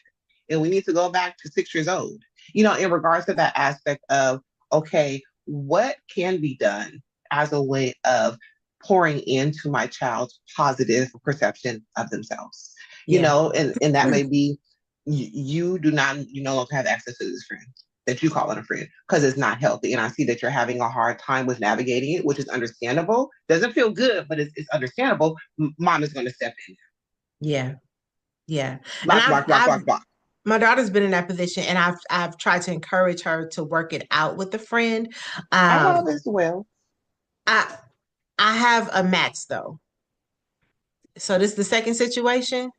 and we need to go back to 6 years old, in regards to that aspect of, okay, what can be done as a way of pouring into my child's positive perception of themselves? Yeah. And that may be you no longer have access to this friend that you call on a friend because it's not healthy. And I see that you're having a hard time with navigating it, which is understandable. Doesn't feel good, but it's understandable. Mom is going to step in. Yeah. Yeah. And Block, block, block, I've block, block. my daughter's been in that position and I've tried to encourage her to work it out with a friend. I have Um as well. I I have a max though. So this is the second situation.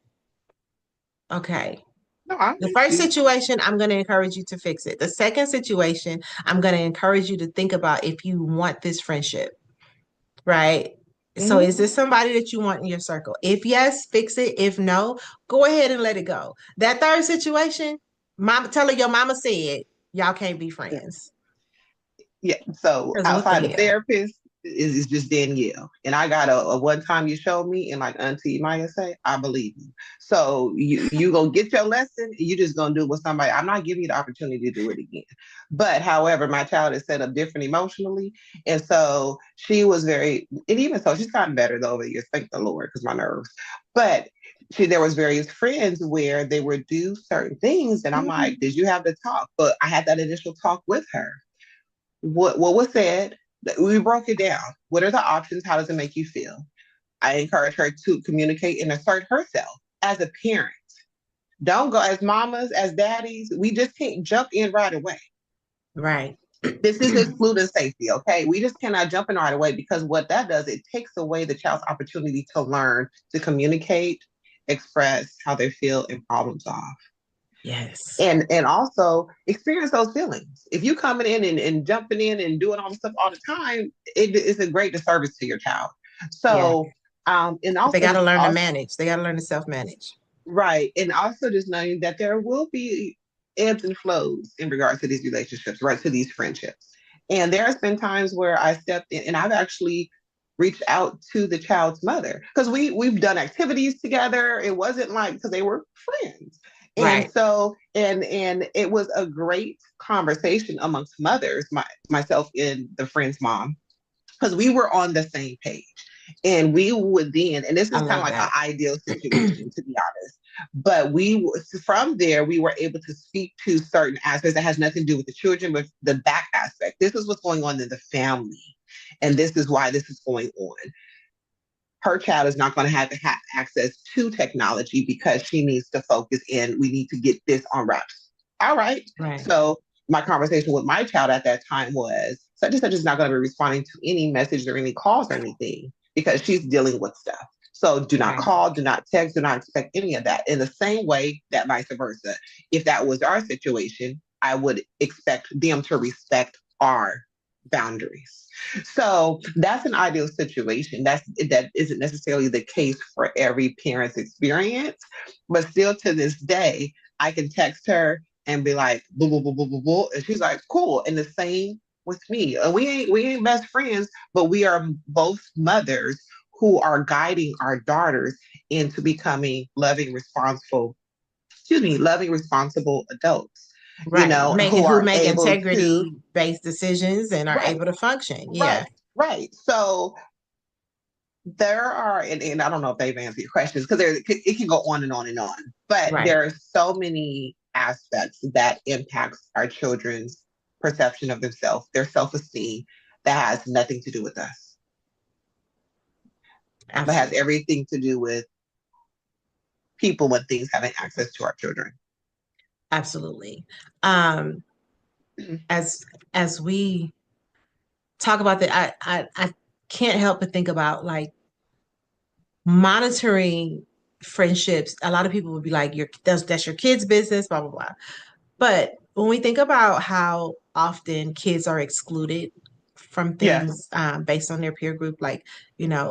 Okay. No, I'm The with first you. situation, I'm going to encourage you to fix it. The second situation, I'm going to encourage you to think about if you want this friendship, right? So Mm-hmm. is this somebody that you want in your circle? If yes, fix it. If no, go ahead and let it go. That third situation, mama tell her your mama said y'all can't be friends. Yeah. So Because what the outside the hell? therapist is just Danielle. And I got a one time you showed me, and like Auntie Maya say, I believe you. So you gonna get your lesson, and you just gonna do it with somebody. I'm not giving you the opportunity to do it again. But however, my child is set up different emotionally. And so she was and even so, she's gotten better though over the years, thank the Lord, because my nerves. But there was various friends where they would do certain things, and I'm like, Mhm. did you have the talk? But I had that initial talk with her. What was said, We broke it down. What are the options? How does it make you feel? I encourage her to communicate and assert herself as a parent. Don't go as mamas, as daddies. We just can't jump in right away. Right. This is excluding safety, okay? We just cannot jump in right away because what that does, it takes away the child's opportunity to learn to communicate, express how they feel, and problem solve. Yes. And also experience those feelings. If you coming in and jumping in and doing all this stuff all the time, it is a great disservice to your child. Yeah. So and But they also got to just learn to also manage. They got to learn to self-manage. right. And also just knowing that there will be ebbs and flows in regards to these relationships, right? To these friendships. And there's been times where I stepped in and I've actually reached out to the child's mother because we've done activities together. It wasn't like because they were friends. And Right. so and it was a great conversation amongst mothers, myself and the friend's mom, because we were on the same page. And we would then, and this I is kind of love like an that. ideal situation, to be honest. But from there, we were able to speak to certain aspects that has nothing to do with the children, but the back aspect. This is what's going on in the family. And this is why this is going on. Her child is not going to have access to technology because she needs to focus in. We need to get this on wraps. All right. Right. So my conversation with my child at that time was such and such is not going to be responding to any message or any calls or anything because she's dealing with stuff. So do not Right. call, do not text, do not expect any of that. In the same way that vice versa. If that was our situation, I would expect them to respect our boundaries. So that's an ideal situation. That isn't necessarily the case for every parent's experience, but still to this day, I can text her and be like, boo, boo, boo, boo, boo, boo. And she's like, cool. And the same with me. We ain't best friends, but we are both mothers who are guiding our daughters into becoming loving, responsible adults, Right. who Who are make able to, integrity based decisions and are right, able to function. Yeah. right, right. So there are, and I don't know if they've answered your questions because it can go on and on and on, but Right. there are so many aspects that impacts our children's perception of themselves, their self-esteem, that has nothing to do with us, but has Absolutely. everything to do with people and things having access to our children. Absolutely. Um, as as we talk about that, I can't help but think about like monitoring friendships. A lot of people would be like, "Your that's your kid's business," blah blah blah. But when we think about how often kids are excluded from Yes, things based on their peer group, like,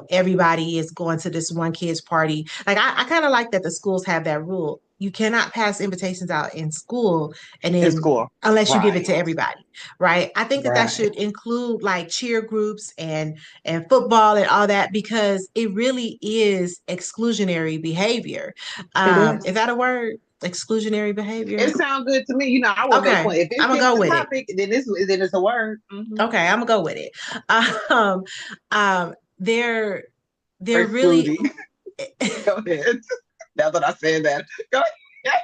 everybody is going to this one kid's party. Like, I kind of like that the schools have that rule. You cannot pass invitations out in school and in then school. unless you give it Right, to everybody, right? I think that that right. should include like cheer groups and football and all that because it really is exclusionary behavior. It is. Is that a word? Exclusionary behavior? It sounds good to me. I will make Okay, one. If it I'm gonna fits go the with it. topic, then it's a word. Okay, I'm gonna go with it. Um, um, they're they're really Excluding. Go ahead. Now that I said that, go ahead.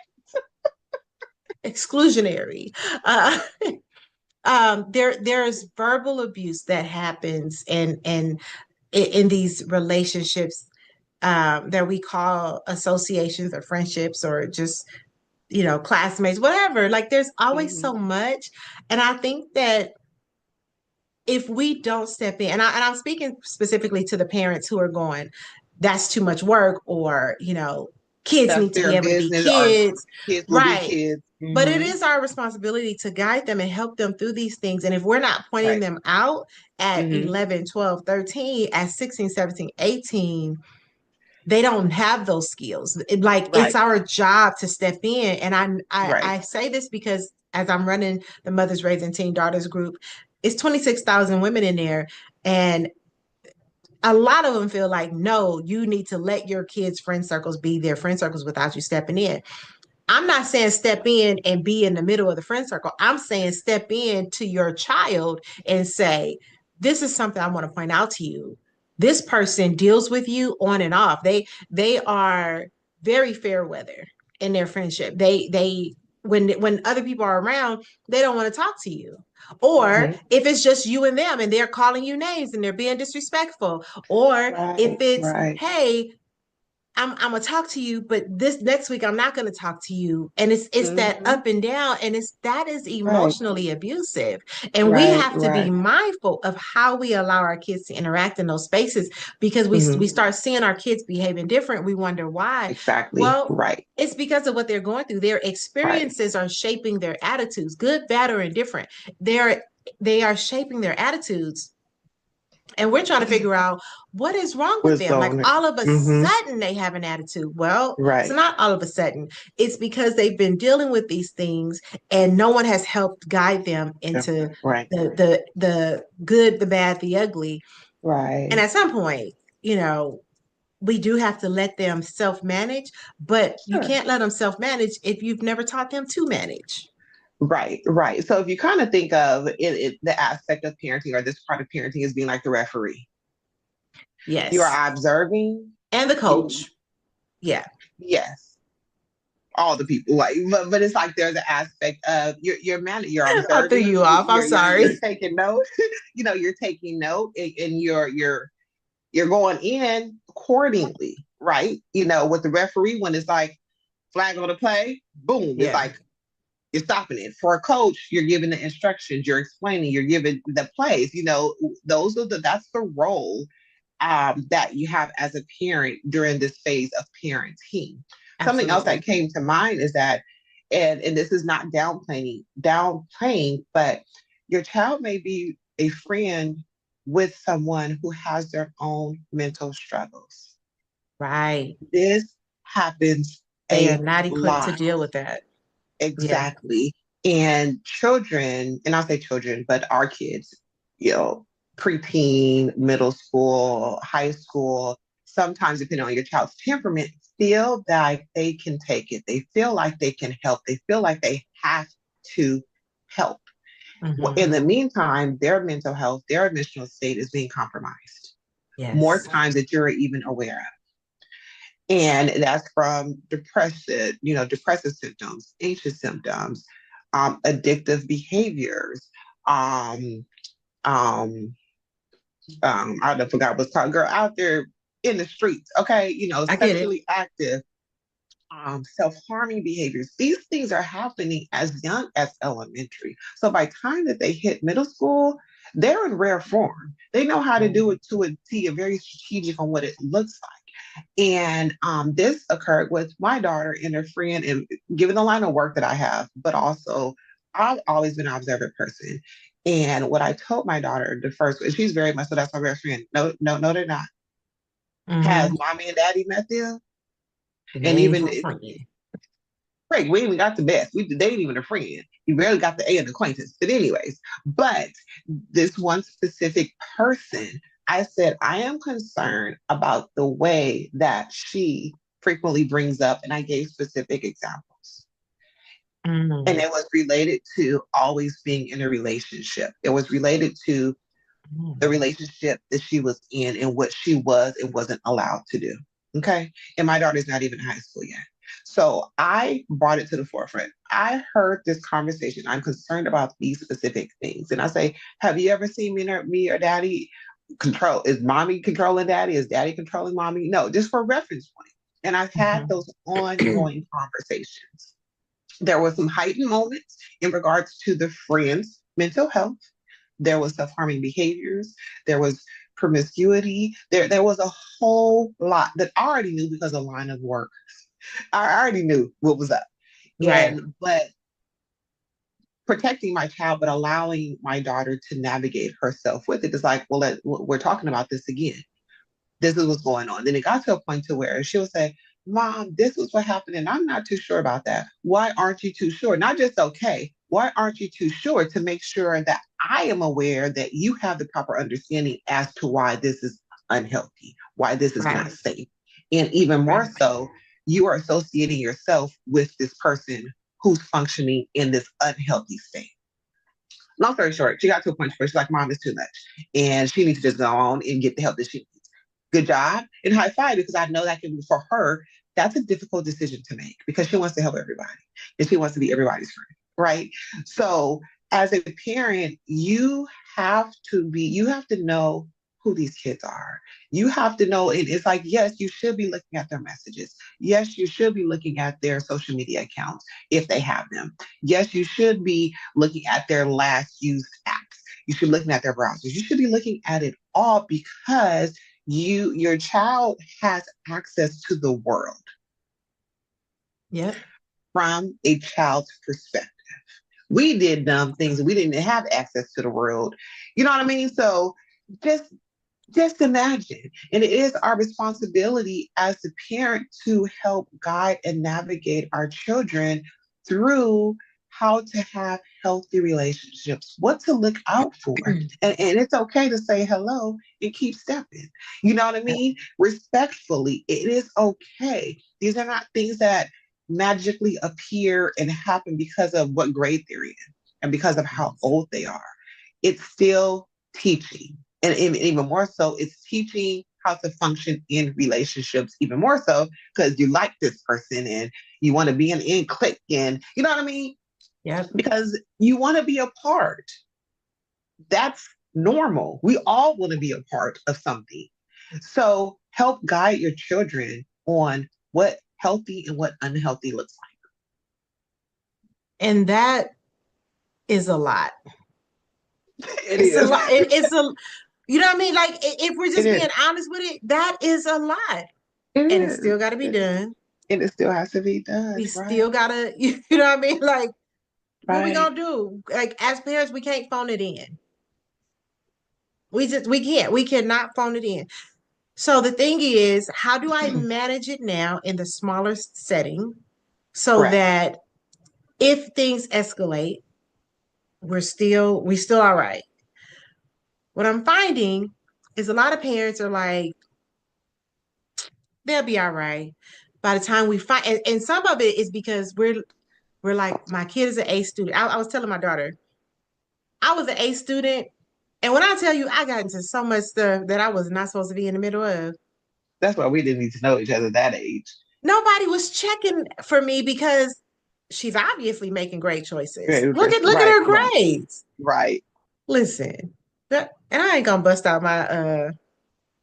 exclusionary. Uh, there's verbal abuse that happens in these relationships that we call associations or friendships or just classmates, whatever. Like there's always Mm-hmm. so much, and I think that if we don't step in, and I'm speaking specifically to the parents who are going, that's too much work, or kids That's need to be their able to be business. Our kids, kids will be right? kids. But it Mm-hmm. is our responsibility to guide them and help them through these things. And if we're not pointing Right. them out at Mm-hmm. 11, 12, 13, at 16, 17, 18, they don't have those skills. Like it's Right. our job to step in. And Right. I say this because as I'm running the Mothers Raising Teen Daughters group, it's 26,000 women in there. And a lot of them feel like, no, you need to let your kids' friend circles be their friend circles without you stepping in. I'm not saying step in and be in the middle of the friend circle. I'm saying step in to your child and say, this is something I want to point out to you. This person deals with you on and off. They are very fair weather in their friendship. They when other people are around, they don't want to talk to you. Or Hmm. if it's just you and them and they're calling you names and they're being disrespectful, or if Right, it's, right, hey, I'm gonna talk to you, but this next week I'm not gonna talk to you. And it's that hmm, up and down, and it's that is right, emotionally abusive. And we right, have to be right. mindful of how we allow our kids to interact in those spaces because we Hmm. start seeing our kids behaving different. We wonder why. Exactly. Well, Right, it's because of what they're going through. Their right. experiences are shaping their attitudes, good, bad, or indifferent. They're they are shaping their attitudes, and we're trying to figure out what is wrong with What's them. Like going all of a on? sudden they have an attitude. Well, it's Right. not all of a sudden. It's because they've been dealing with these things and no one has helped guide them Yeah. into Right. the good, the bad, the ugly. And Right. at some point, you know, we do have to let them self-manage, but you Sure. can't let them self-manage if you've never taught them to manage. Right, right. So if you kind of think of the aspect of parenting or this part of parenting as being like the referee, you Yes. are observing. And the You, coach. Yeah. yes, all the people. Like, but it's like there's an aspect of you're man, you're I threw observing. you off. I'm You're sorry. taking note. You're taking note, and you're going in accordingly, right? With the referee when it's like flag on the play, boom, it's Yeah. like you're stopping it. For a coach, you're giving the instructions, you're explaining, you're giving the plays. That's the role that you have as a parent during this phase of parenting. Something else that Absolutely. came to mind is that, and this is not downplaying, but your child may be a friend with someone who has their own mental struggles. Right. This happens They are a not equipped to lot. deal with that. Yeah. Exactly. And children, and I'll say children, but our kids, you know, preteen, middle school, high school, sometimes depending on your child's temperament, feel like they can take it. They feel like they can help. They feel like they have to help. Well, Hmm. in the meantime, their mental health, their emotional state is being compromised more Yes. times that you're even aware of. And that's from depressive symptoms, anxious symptoms, addictive behaviors, um, um, I forgot what's called, girl, out there in the streets, okay, I get it. sexually active, self-harming behaviors. These things are happening as young as elementary. So by the time that they hit middle school, they're in rare form. They know how to do it to a T, very strategic on what it looks like. And this occurred with my daughter and her friend, and given the line of work that I have, but also I've always been an observant person. And what I told my daughter the first, she's very much so that's my best friend. No, no, no, they're not. Has Hmm. mommy and daddy met them? And they And ain't even your friend. Frank, we even got the best. They ain't even a friend. You barely got the A in acquaintance. But anyways, but this one specific person, I said, I am concerned about the way that she frequently brings up, and I gave specific examples. And Mm. it was related to always being in a relationship. It was related to the Mm. relationship that she was in and what she was and wasn't allowed to do. Okay. And my daughter's not even in high school yet. So I brought it to the forefront. I heard this conversation. I'm concerned about these specific things. And I say, have you ever seen me or daddy control? Is mommy controlling daddy? Is daddy controlling mommy? No, just for reference point. And I've had those ongoing conversations. There were some heightened moments in regards to the friend's mental health. There was self-harming behaviors. There was promiscuity. There was a whole lot that I already knew because of line of work. I already knew what was up. Right. But protecting my child, but allowing my daughter to navigate herself with it is like, well, we're talking about this again. This is what's going on. Then it got to a point to where she'll say, Mom, this is what happened, and I'm not too sure about that. Why aren't you too sure? Not just okay. Why aren't you too sure to make sure that I am aware that you have the proper understanding as to why this is unhealthy, why this is not Right. safe? And even more Right. so, you are associating yourself with this person who's functioning in this unhealthy state. Long story short, she got to a point where she's like, Mom, it's too much. And she needs to just go on and get the help that she needs. Good job and high five because I know that can be for her. that's a difficult decision to make because she wants to help everybody and she wants to be everybody's friend, right? So as a parent, you have to know who these kids are. You have to know, and it's like, yes, you should be looking at their messages. Yes, you should be looking at their social media accounts if they have them. Yes, you should be looking at their last used apps. You should be looking at their browsers. You should be looking at it all because your child has access to the world Yep. from a child's perspective. We did dumb things. We didn't have access to the world. You know what I mean? So just just imagine. And it is our responsibility as the parent to help guide and navigate our children through how to have healthy relationships, what to look out for. And it's okay to say hello and keep stepping. You know what I Yep. mean? Respectfully, it is okay. These are not things that magically appear and happen because of what grade they're in and because of how Yes. old they are. It's still teaching and even more so, it's teaching how to function in relationships even more so because you like this person and you want to be in click and you know what I mean? Yep. Because you want to be a part. That's normal. We all want to be a part of something. So help guide your children on what healthy and what unhealthy looks And that is a lot. like. It It's a is. lot. It's a, you know what I mean? Like, if we're It just being is. honest with it, that is a lot. It And it's is. still got to be It is. done. And it still has to be done, We still right? got to, you know what I mean? Like, what we Right. gonna do? Like, as parents, we can't phone it in. We can't. We cannot phone it in. So the thing is, how do I manage it now in the smaller setting so Correct. that if things escalate, we still all right. What I'm finding is a lot of parents are like, they'll be all right. By the time we find, and some of it is because we're like, my kid is an A student. I was telling my daughter, I was an A student, and when I tell you, I got into so much stuff that I was not supposed to be in the middle of. That's why we didn't need to know each other that age. Nobody was checking for me because she's obviously making great choices. Right, Look at right, her right, grades. right. Listen, and I ain't gonna bust out my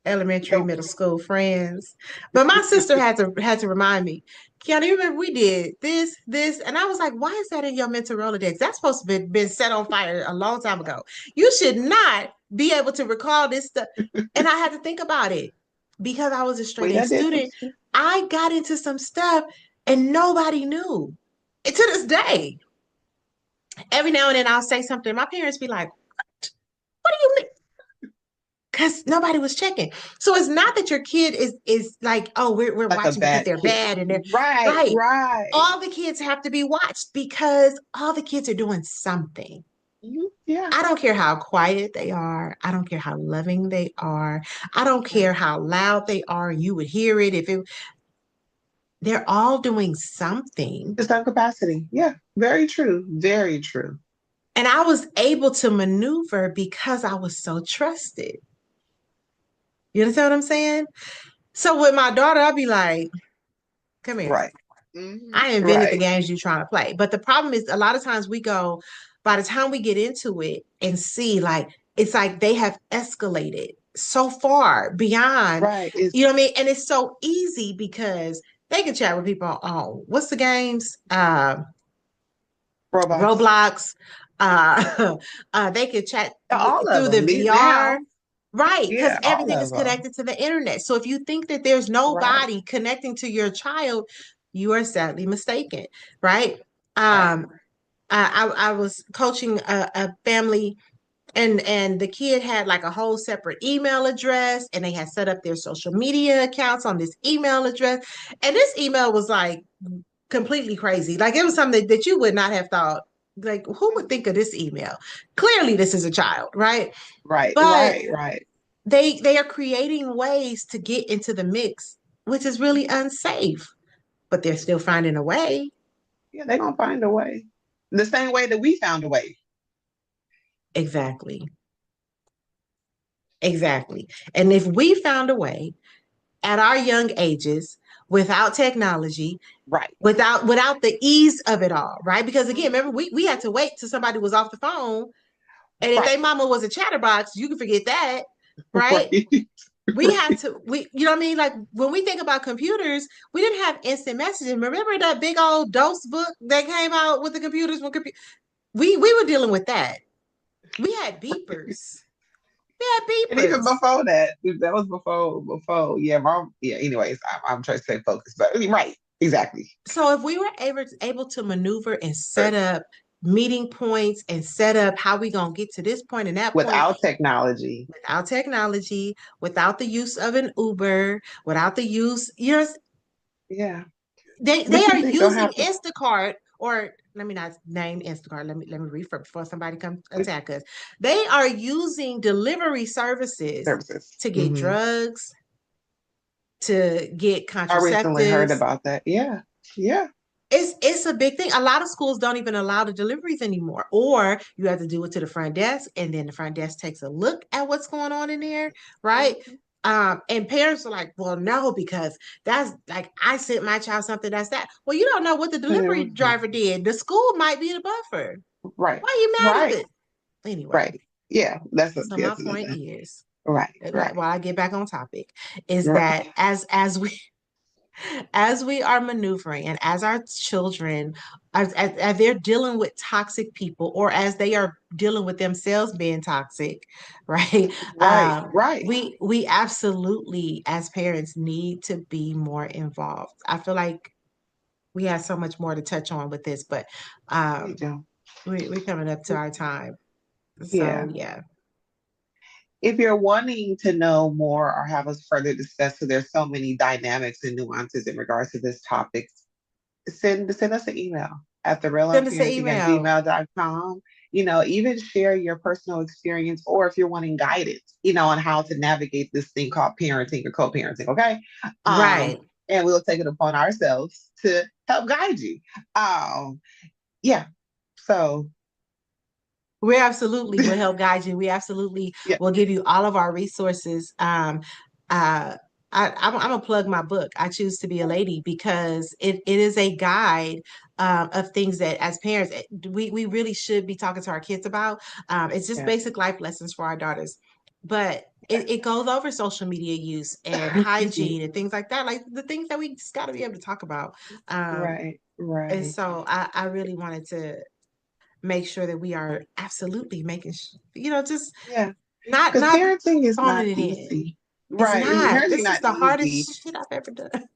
elementary, No, middle school friends. But my sister had to remind me, Kiana, you remember we did this, and I was like, why is that in your mental Rolodex? That's supposed to been set on fire a long time ago. You should not be able to recall this stuff. And I had to think about it because I was a straight we A done did some student. shit. I got into some stuff and nobody knew. And to this day, every now and then I'll say something. My parents be like, what do you mean? Because nobody was checking. So it's not that your kid is like, oh, we're Like a watching because bad they're kid. bad and they're Right, right. right. All the kids have to be watched because all the kids are doing something. Yeah, I don't care how quiet they are. I don't care how loving they are. I don't care right. how loud they are. You would hear it if it, they're all doing something. To some capacity. Yeah, very true. Very true. And I was able to maneuver because I was so trusted. You understand what I'm saying? So with my daughter, I'd be like, come here. Right. I invented the Right. games you're trying to play. But the problem is a lot of times we go, by the time we get into it and see, like, it's like they have escalated so far beyond, Right. It's you know what I mean? And it's so easy because they can chat with people on what's the games? Roblox. Roblox. They can chat All of through the them. These VR. now. Right, because Yeah, all everything of is them. connected to the internet. So if you think that there's Right. nobody connecting to your child, you are sadly mistaken, right? Right. Um, I was coaching a family and the kid had like a whole separate email address and they had set up their social media accounts on this email address. And this email was like completely crazy. Like it was something that you would not have thought. Like, who would think of this email? Clearly, this is a child, right? Right. But Right. Right. they are creating ways to get into the mix, which is really unsafe. But they're still finding a way. Yeah, they're gonna find a way. The same way that we found a way. Exactly. Exactly. And if we found a way at our young ages, without technology, Right. without the ease of it all, right? Because again, remember we had to wait till somebody was off the phone, and if Right. their mama was a chatterbox, you can forget that, right? Right. We had to we you know what I mean? Like when we think about computers, we didn't have instant messaging. Remember that big old DOS book that came out with the computers when we were dealing with that. We had beepers. We had And even beepers. before that, that was before. Yeah, mom. Yeah. Anyways, I'm trying to stay focused, but right, exactly. So if we were able to maneuver and set up meeting points and set up how we gonna get to this point and that point Without technology, without technology, without the use of an Uber, without the use, you're yeah. they But you are think don't using have to Instacart, or let me not name Instacart. Let me refresh before somebody comes attack us. They are using delivery services services. to get drugs, to get I recently heard contraceptives. about that. Yeah, yeah, It's a big thing. A lot of schools don't even allow the deliveries anymore, or you have to do it to the front desk, and then the front desk takes a look at what's going on in there, right? mhm. And parents are like, "Well, no, because that's like I sent my child something that's that." Well, you don't know what the And it delivery was driver did. The school might be the buffer. right, Why are you mad at right, this? Anyway, right. Yeah, so my yes, point is, right, right, while I get back on topic, is right. that as we are maneuvering and as our children as they're dealing with toxic people, or as they are dealing with themselves being toxic, right? Right, right. We absolutely as parents need to be more involved. I feel like we have so much more to touch on with this, but We um do. we're coming up to our time, so Yeah. yeah. If you're wanting to know more or have us further discuss, so there's so many dynamics and nuances in regards to this topic, send us an email at Send us an therealonparenting at email. gmail.com. Even share your personal experience, or if you're wanting guidance, on how to navigate this thing called parenting or co-parenting, okay? Um, Right. and we'll take it upon ourselves to help guide you. Um, yeah. So We absolutely will help guide you. We absolutely yeah, will give you all of our resources. Uh, I'm gonna plug my book. I choose to be a lady because it is a guide of things that as parents we really should be talking to our kids about. It's just yes. basic life lessons for our daughters, but it goes over social media use and hygiene and things like that, like the things that we just got to be able to talk about. Um, Right, and right. so I really wanted to make sure that we are absolutely making, just Yeah. Because not parenting is not phoning it in. easy. It's Right. not. Parenting This is not the easy. hardest shit I've ever done.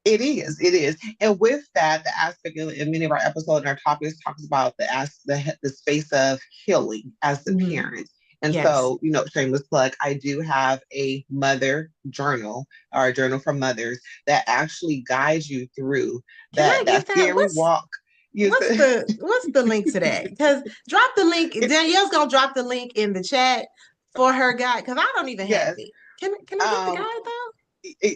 It is. It is. And with that, the aspect in many of our episodes and our topics talks about the space of healing as the Mhm. parent. And Yes. so, shameless plug, I do have a mother journal or a journal for mothers that actually guides you through Can I that get that? scary walk. You said What's the link to that? Because drop the link. it, Danielle's gonna drop the link in the chat for her guide because I don't even have yes. it. Can I get the Um, guide though?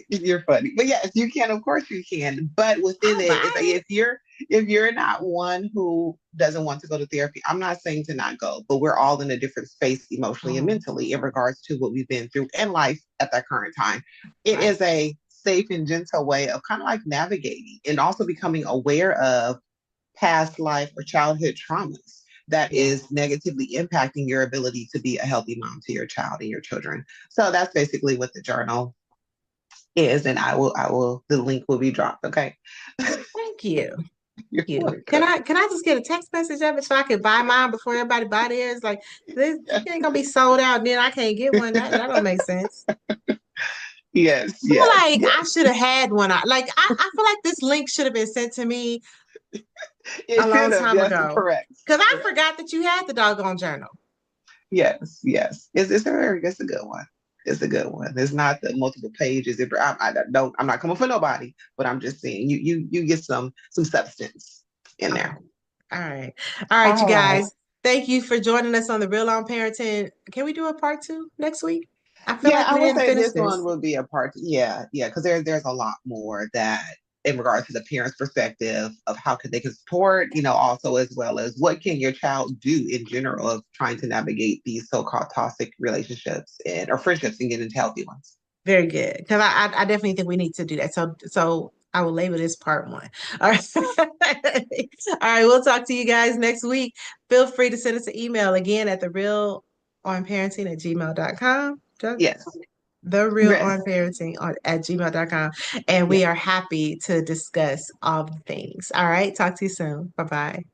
you're funny, but yes, you can. Of course, you can. But within I'll it, it's like buy if you're not one who doesn't want to go to therapy, I'm not saying to not go, but we're all in a different space it. emotionally and Mhm. mentally in regards to what we've been through in life at that current time. It Right. is a safe and gentle way of kind of like navigating and also becoming aware of past life or childhood traumas that Yeah. is negatively impacting your ability to be a healthy mom to your child and your children. So that's basically what the journal is, and the link will be dropped. Okay. Thank you. You're You. welcome. Can I just get a text message of it so I can buy mine before everybody buy theirs? Like this ain't gonna be sold out, and then I can't get one. That don't make sense. Yes, I yes, feel like yes. I should have had one. I feel like this link should have been sent to me a It long should have. time Yes, ago. correct. Because I Correct. forgot that you had the doggone journal. Yes, yes. It's a good one. It's a good one. It's not the multiple pages. I'm not coming for nobody, but I'm just saying you get some substance in Okay. there. All right. All right, you All right. guys. Thank you for joining us on the Real on Parenting. Can we do a part two next week? I feel Yeah, like I we would didn't say finish this one this. will be a part. Yeah, yeah, because there's a lot more that in regards to the parent's perspective of how can they can support, also as well as what can your child do in general of trying to navigate these so-called toxic relationships and or friendships and get into healthy ones. Very good. Because I definitely think we need to do that. So I will label this part one. All right. All right. We'll talk to you guys next week. Feel free to send us an email again at the real on parenting at gmail.com. Yes. The real Yes. on parenting at gmail.com. And we Yes. are happy to discuss all the things. All right. Talk to you soon. Bye bye.